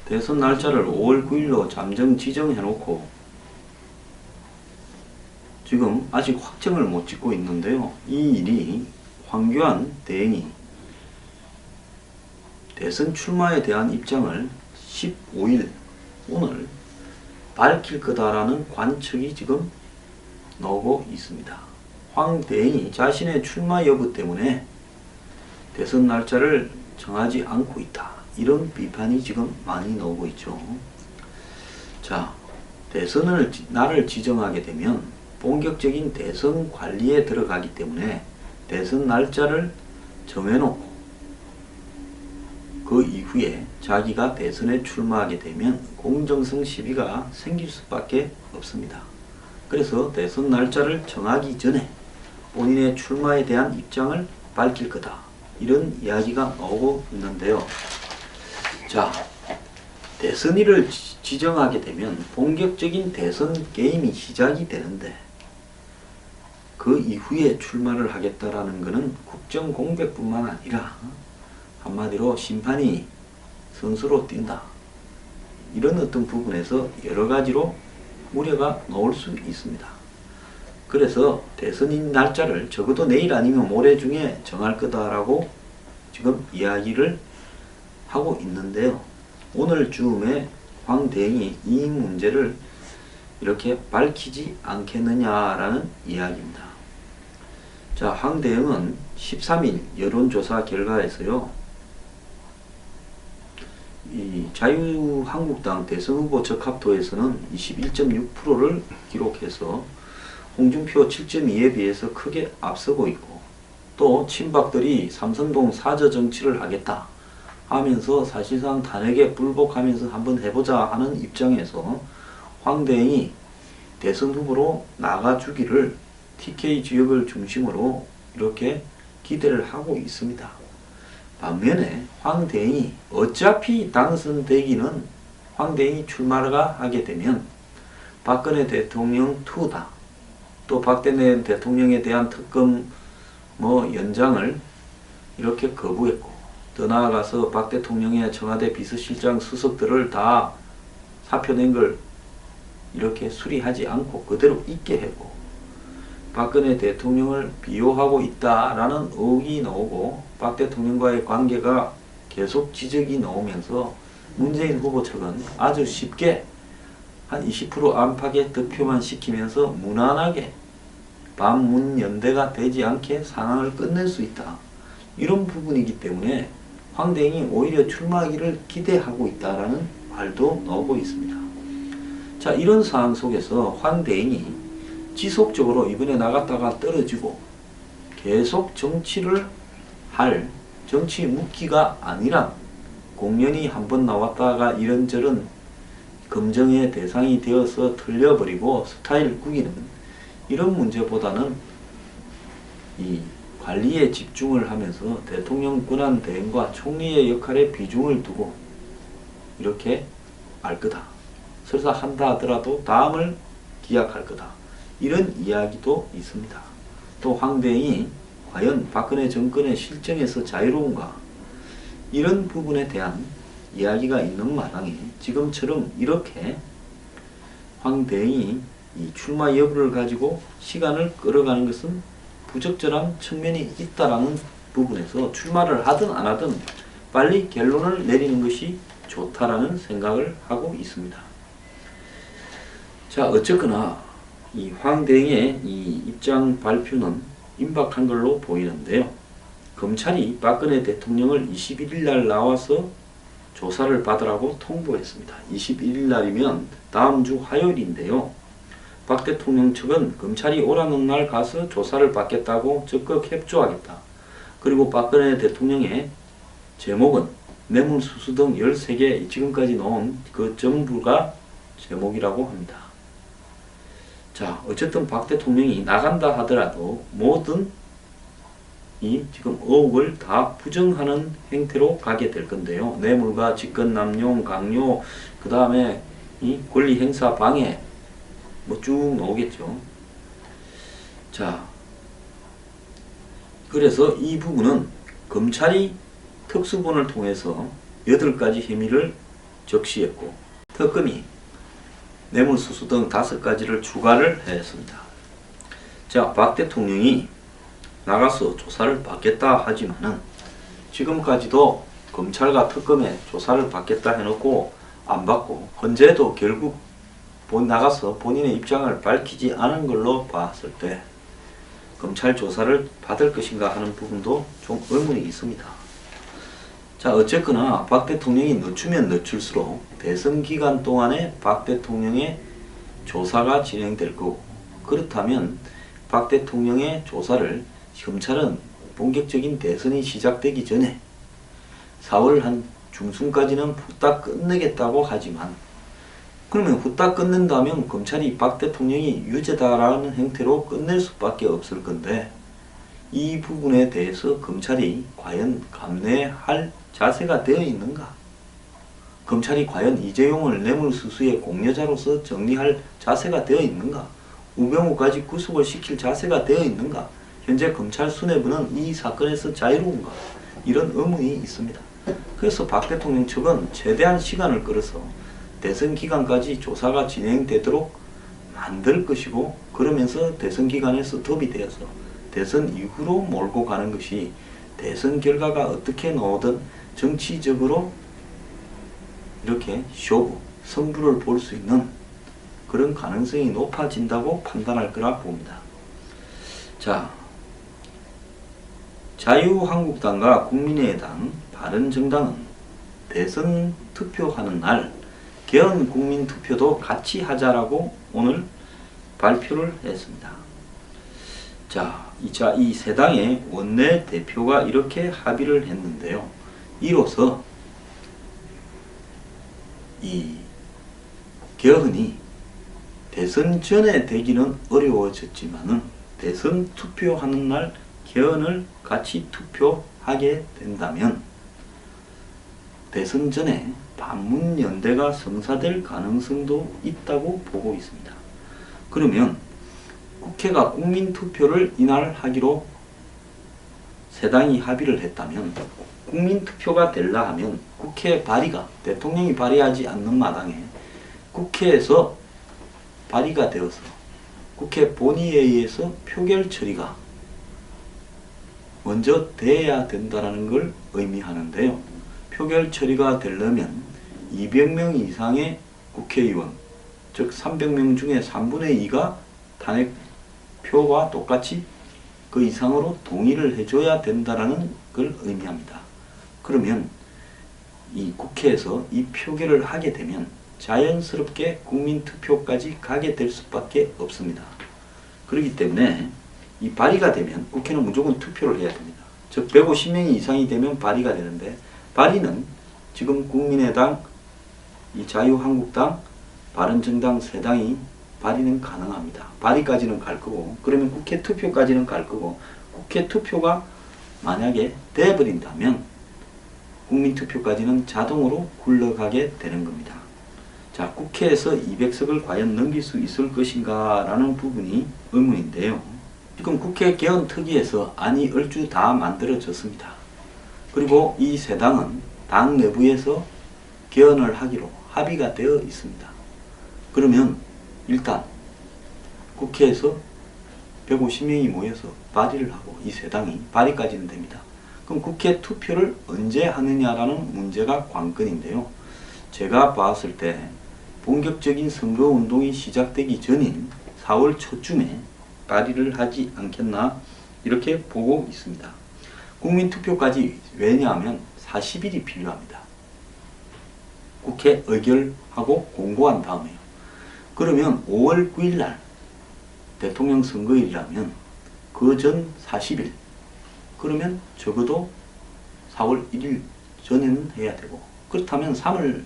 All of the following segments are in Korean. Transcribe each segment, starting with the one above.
대선 날짜를 5월 9일로 잠정 지정해놓고 지금 아직 확정을 못 짓고 있는데요. 이 일이 황교안 대행이 대선 출마에 대한 입장을 15일 오늘 밝힐 거다라는 관측이 지금 나오고 있습니다. 황 대행이 자신의 출마 여부 때문에 대선 날짜를 정하지 않고 있다. 이런 비판이 지금 많이 나오고 있죠. 자, 대선을 날을 지정하게 되면 본격적인 대선 관리에 들어가기 때문에 대선 날짜를 정해놓고 그 이후에 자기가 대선에 출마하게 되면 공정성 시비가 생길 수밖에 없습니다. 그래서 대선 날짜를 정하기 전에 본인의 출마에 대한 입장을 밝힐 거다. 이런 이야기가 나오고 있는데요. 자, 대선일을 지정하게 되면 본격적인 대선 게임이 시작이 되는데 그 이후에 출마를 하겠다라는 것은 국정 공백뿐만 아니라 한마디로 심판이 선수로 뛴다. 이런 어떤 부분에서 여러 가지로 우려가 나올 수 있습니다. 그래서 대선인 날짜를 적어도 내일 아니면 모레 중에 정할 거다라고 지금 이야기를 하고 있는데요. 오늘 즈음에 황 대행이 이 문제를 이렇게 밝히지 않겠느냐라는 이야기입니다. 자, 황 대행은 13일 여론조사 결과에서요, 이 자유한국당 대선 후보 적합도에서는 21.6%를 기록해서 홍준표 7.2에 비해서 크게 앞서고 있고, 또 친박들이 삼선동 사저 정치를 하겠다 하면서 사실상 탄핵에 불복하면서 한번 해보자 하는 입장에서 황 대행이 대선 후보로 나가주기를 TK 지역을 중심으로 이렇게 기대를 하고 있습니다. 반면에 황 대행이 어차피 당선되기는 황 대행이 출마가 하게 되면 박근혜 대통령 투다. 또 박근혜 대통령에 대한 특검 연장을 이렇게 거부했고, 더 나아가서 박 대통령의 청와대 비서실장 수석들을 다 사표낸 걸 이렇게 수리하지 않고 그대로 있게 했고, 박근혜 대통령을 비호하고 있다라는 의혹이 나오고 박 대통령과의 관계가 계속 지적이 나오면서 문재인 후보 측은 아주 쉽게 한 20% 안팎의 득표만 시키면서 무난하게 반문연대가 되지 않게 상황을 끝낼 수 있다. 이런 부분이기 때문에 황 대행이 오히려 출마하기를 기대하고 있다라는 말도 나오고 있습니다. 자, 이런 상황 속에서 황 대행이 지속적으로 이번에 나갔다가 떨어지고 계속 정치를 할 정치 묵기가 아니라 공연히 한번 나왔다가 이런저런 검증의 대상이 되어서 틀려버리고 스타일 구기는 이런 문제보다는 이 관리에 집중을 하면서 대통령 권한 대행과 총리의 역할에 비중을 두고 이렇게 알 거다. 설사 한다 하더라도 다음을 기약할 거다. 이런 이야기도 있습니다. 또 황 대행이 과연 박근혜 정권의 실정에서 자유로운가, 이런 부분에 대한 이야기가 있는 마당에 지금처럼 이렇게 황 대행이 이 출마 여부를 가지고 시간을 끌어가는 것은 부적절한 측면이 있다라는 부분에서 출마를 하든 안 하든 빨리 결론을 내리는 것이 좋다라는 생각을 하고 있습니다. 자, 어쨌거나 이 황 대행의 이 입장 발표는 임박한 걸로 보이는데요. 검찰이 박근혜 대통령을 21일 날 나와서 조사를 받으라고 통보했습니다. 21일 날이면 다음 주 화요일인데요. 박 대통령 측은 검찰이 오라는 날 가서 조사를 받겠다고 적극 협조하겠다. 그리고 박근혜 대통령의 제목은 뇌물수수 등 13개 지금까지 나온 그 전부가 제목이라고 합니다. 자, 어쨌든 박 대통령이 나간다 하더라도 모든 이 지금 의혹을 다 부정하는 행태로 가게 될 건데요. 뇌물과 직권남용, 강요, 그 다음에 이 권리행사 방해 쭉 나오겠죠. 자, 그래서 이 부분은 검찰이 특수본을 통해서 8가지 혐의를 적시했고 특검이 뇌물수수 등 5가지를 추가를 했습니다. 자, 박 대통령이 나가서 조사를 받겠다 하지만은 지금까지도 검찰과 특검에 조사를 받겠다 해놓고 안 받고 헌재도 결국 나가서 본인의 입장을 밝히지 않은 걸로 봤을 때 검찰 조사를 받을 것인가 하는 부분도 좀 의문이 있습니다. 자, 어쨌거나 박 대통령이 늦추면 늦출수록 대선 기간 동안에 박 대통령의 조사가 진행될 거고, 그렇다면 박 대통령의 조사를 검찰은 본격적인 대선이 시작되기 전에 4월 한 중순까지는 후딱 끝내겠다고 하지만, 그러면 후딱 끝낸다면 검찰이 박 대통령이 유죄다라는 형태로 끝낼 수밖에 없을 건데, 이 부분에 대해서 검찰이 과연 감내할 자세가 되어 있는가? 검찰이 과연 이재용을 뇌물수수의 공여자로서 정리할 자세가 되어 있는가? 우병우까지 구속을 시킬 자세가 되어 있는가? 현재 검찰 수뇌부는 이 사건에서 자유로운가? 이런 의문이 있습니다. 그래서 박 대통령 측은 최대한 시간을 끌어서 대선 기간까지 조사가 진행되도록 만들 것이고, 그러면서 대선 기간에 스톱이 되어서 대선 이후로 몰고 가는 것이 대선 결과가 어떻게 나오든 정치적으로 이렇게 쇼부, 승부를 볼 수 있는 그런 가능성이 높아진다고 판단할 거라 봅니다. 자, 자유한국당과 국민의당, 바른정당은 대선 투표하는 날 개헌 국민투표도 같이 하자라고 오늘 발표를 했습니다. 자, 이 세 당의 원내 대표가 이렇게 합의를 했는데요. 이로써 이 개헌이 대선 전에 되기는 어려워졌지만은 대선 투표하는 날 개헌을 같이 투표하게 된다면 대선 전에 반문연대가 성사될 가능성도 있다고 보고 있습니다. 그러면 국회가 국민투표를 이날 하기로 세 당이 합의를 했다면, 국민투표가 되려 하면 국회 발의가, 대통령이 발의하지 않는 마당에 국회에서 발의가 되어서 국회 본회의에 의해서 표결 처리가 먼저 돼야 된다는 걸 의미하는데요. 표결 처리가 되려면 200명 이상의 국회의원, 즉 300명 중에 3분의 2가 탄핵표와 똑같이 그 이상으로 동의를 해줘야 된다는 걸 의미합니다. 그러면 이 국회에서 이 표결을 하게 되면 자연스럽게 국민투표까지 가게 될 수밖에 없습니다. 그렇기 때문에 이 발의가 되면 국회는 무조건 투표를 해야 됩니다. 즉 150명이 이상이 되면 발의가 되는데, 발의는 지금 국민의당, 이 자유한국당, 바른정당 세 당이 발의는 가능합니다. 발의까지는 갈 거고, 그러면 국회 투표까지는 갈 거고, 국회 투표가 만약에 돼버린다면 국민투표까지는 자동으로 굴러가게 되는 겁니다. 자, 국회에서 200석을 과연 넘길 수 있을 것인가 라는 부분이 의문인데요. 지금 국회 개헌 특위에서 안이 얼추 다 만들어졌습니다. 그리고 이 세 당은 당 내부에서 개헌을 하기로 합의가 되어 있습니다. 그러면 일단 국회에서 150명이 모여서 발의를 하고, 이 세 당이 발의까지는 됩니다. 그럼 국회 투표를 언제 하느냐라는 문제가 관건인데요. 제가 봤을 때 본격적인 선거운동이 시작되기 전인 4월 초쯤에 발의를 하지 않겠나 이렇게 보고 있습니다. 국민투표까지, 왜냐하면 40일이 필요합니다. 국회 의결하고 공고한 다음에요. 그러면 5월 9일 날 대통령 선거일이라면 그 전 40일, 그러면 적어도 4월 1일 전에는 해야 되고, 그렇다면 3월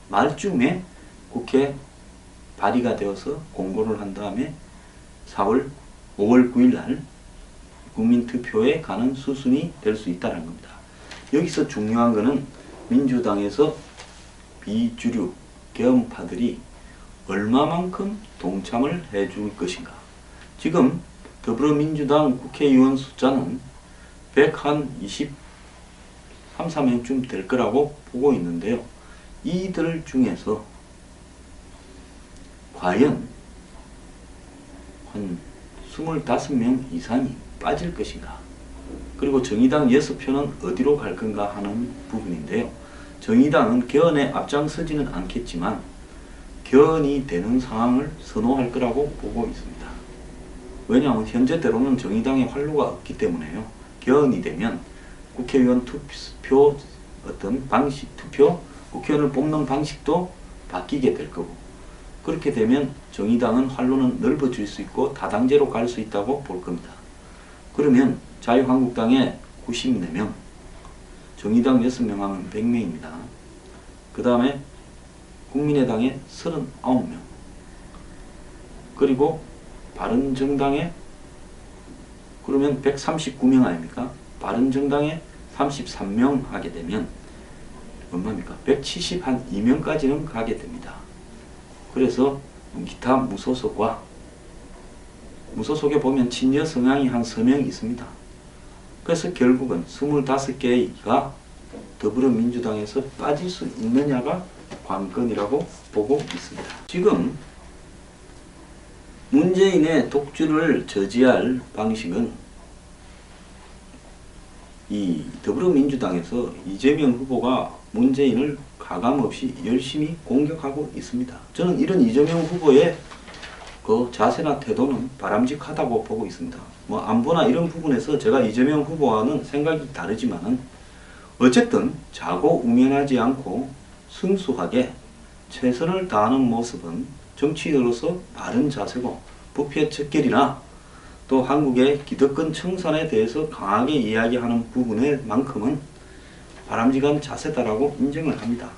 말쯤에 국회 발의가 되어서 공고를 한 다음에 5월 9일 날 국민투표에 가는 수순이 될 수 있다는 겁니다. 여기서 중요한 것은 민주당에서 비주류 개헌파들이 얼마만큼 동참을 해줄 것인가. 지금 더불어민주당 국회의원 숫자는 123, 4명쯤 될 거라고 보고 있는데요. 이들 중에서 과연 한 25명 이상이 빠질 것인가, 그리고 정의당 6표는 어디로 갈 건가 하는 부분인데요. 정의당은 개헌에 앞장서지는 않겠지만 개헌이 되는 상황을 선호할 거라고 보고 있습니다. 왜냐하면 현재대로는 정의당의 활로가 없기 때문에요. 개헌이 되면 국회의원 투표 어떤 방식, 국회의원을 뽑는 방식도 바뀌게 될 거고, 그렇게 되면 정의당은 활로는 넓어질 수 있고 다당제로 갈 수 있다고 볼 겁니다. 그러면 자유한국당에 94명, 정의당 6명 하면 100명입니다. 그 다음에 국민의당에 39명, 그리고 바른정당에 그러면 139명 아닙니까? 바른정당에 33명 하게 되면 얼마입니까? 172명까지는 가게 됩니다. 그래서 기타 무소속과, 무소속에 보면 친여 성향이 한 3명 있습니다. 그래서 결국은 25개가 더불어민주당에서 빠질 수 있느냐가 관건이라고 보고 있습니다. 지금 문재인의 독주를 저지할 방식은 이 더불어민주당에서 이재명 후보가 문재인을 가감없이 열심히 공격하고 있습니다. 저는 이런 이재명 후보의 그 자세나 태도는 바람직하다고 보고 있습니다. 뭐 안보나 이런 부분에서 제가 이재명 후보와는 생각이 다르지만은 어쨌든 자고우면하지 않고 순수하게 최선을 다하는 모습은 정치인으로서 바른 자세고, 부패척결이나 또 한국의 기득권 청산에 대해서 강하게 이야기하는 부분에 만큼은 바람직한 자세다라고 인정을 합니다.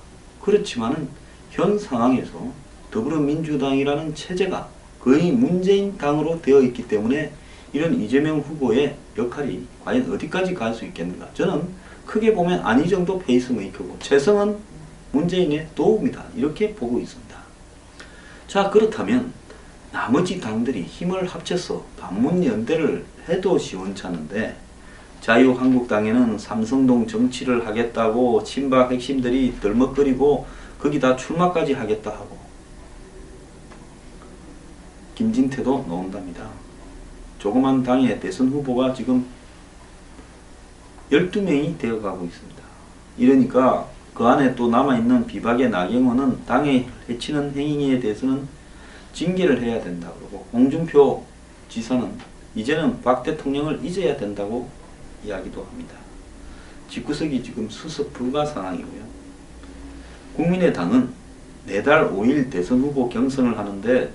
그렇지만은 현 상황에서 더불어민주당이라는 체제가 거의 문재인 당으로 되어 있기 때문에 이런 이재명 후보의 역할이 과연 어디까지 갈 수 있겠는가? 저는 크게 보면 안희정도 페이스메이커고 최성은 문재인의 도움이다, 이렇게 보고 있습니다. 자, 그렇다면 나머지 당들이 힘을 합쳐서 반문연대를 해도 시원찮은데, 자유한국당에는 삼성동 정치를 하겠다고 친박 핵심들이 덜먹거리고 거기다 출마까지 하겠다 하고, 김진태도 나온답니다. 조그만 당의 대선 후보가 지금 12명이 되어가고 있습니다. 이러니까 그 안에 또 남아있는 비박의 나경원은 당에 해치는 행위에 대해서는 징계를 해야 된다 그러고, 홍준표 지사는 이제는 박 대통령을 잊어야 된다고 이야기도 합니다. 집구석이 지금 수습 불가 상황이고요. 국민의당은 내달 5일 대선 후보 경선을 하는데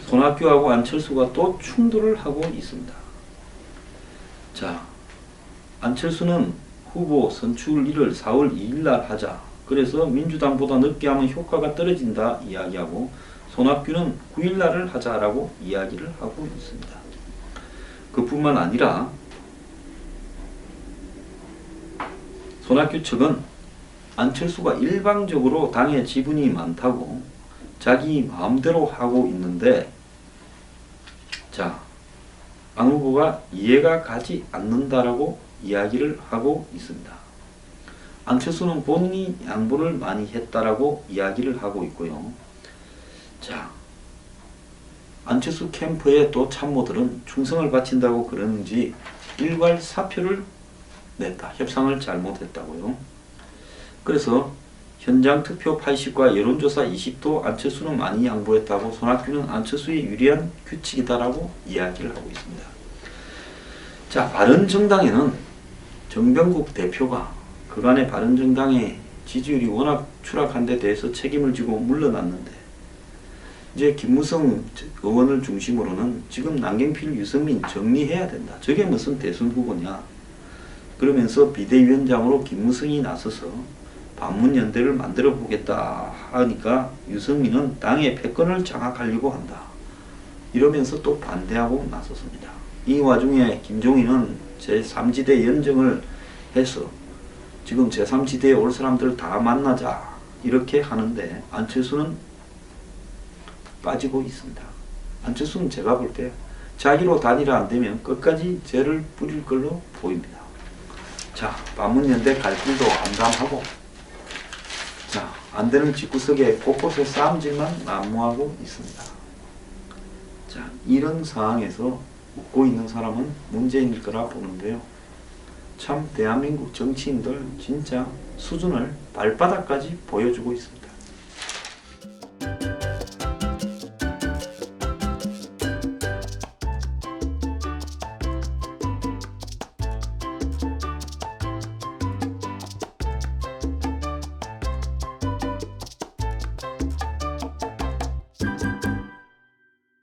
손학규하고 안철수가 또 충돌을 하고 있습니다. 자, 안철수는 후보 선출일을 4월 2일날 하자, 그래서 민주당보다 늦게 하면 효과가 떨어진다 이야기하고, 손학규는 9일날을 하자라고 이야기를 하고 있습니다. 그뿐만 아니라 손학규 측은 안철수가 일방적으로 당에 지분이 많다고 자기 마음대로 하고 있는데, 자, 안 후보가 이해가 가지 않는다라고 이야기를 하고 있습니다. 안철수는 본인이 양보를 많이 했다라고 이야기를 하고 있고요. 자, 안철수 캠프의 또 참모들은 충성을 바친다고 그러는지 일괄 사표를 냈다. 협상을 잘못했다고요. 그래서 현장 투표 80과 여론조사 20도 안철수는 많이 양보했다고, 손학규는 안철수에 유리한 규칙이다라고 이야기를 하고 있습니다. 자, 바른정당에는 정병국 대표가 그간의 바른정당의 지지율이 워낙 추락한 데 대해서 책임을 지고 물러났는데, 이제 김무성 의원을 중심으로는 지금 남경필, 유승민 정리해야 된다. 저게 무슨 대선 후보냐. 그러면서 비대위원장으로 김무성이 나서서 반문연대를 만들어 보겠다 하니까 유승민은 당의 패권을 장악하려고 한다, 이러면서 또 반대하고 나섰습니다. 이 와중에 김종인은 제3지대 연정을 해서 지금 제3지대에 올 사람들 다 만나자 이렇게 하는데, 안철수는 빠지고 있습니다. 안철수는 제가 볼 때 자기로 단일화 안 되면 끝까지 죄를 뿌릴 걸로 보입니다. 자, 반문연대 갈 길도 암담하고 자, 안되는 집구석에 곳곳에 싸움질만 난무하고 있습니다. 자, 이런 상황에서 웃고 있는 사람은 문재인일 거라 보는데요. 참 대한민국 정치인들 진짜 수준을 발바닥까지 보여주고 있습니다.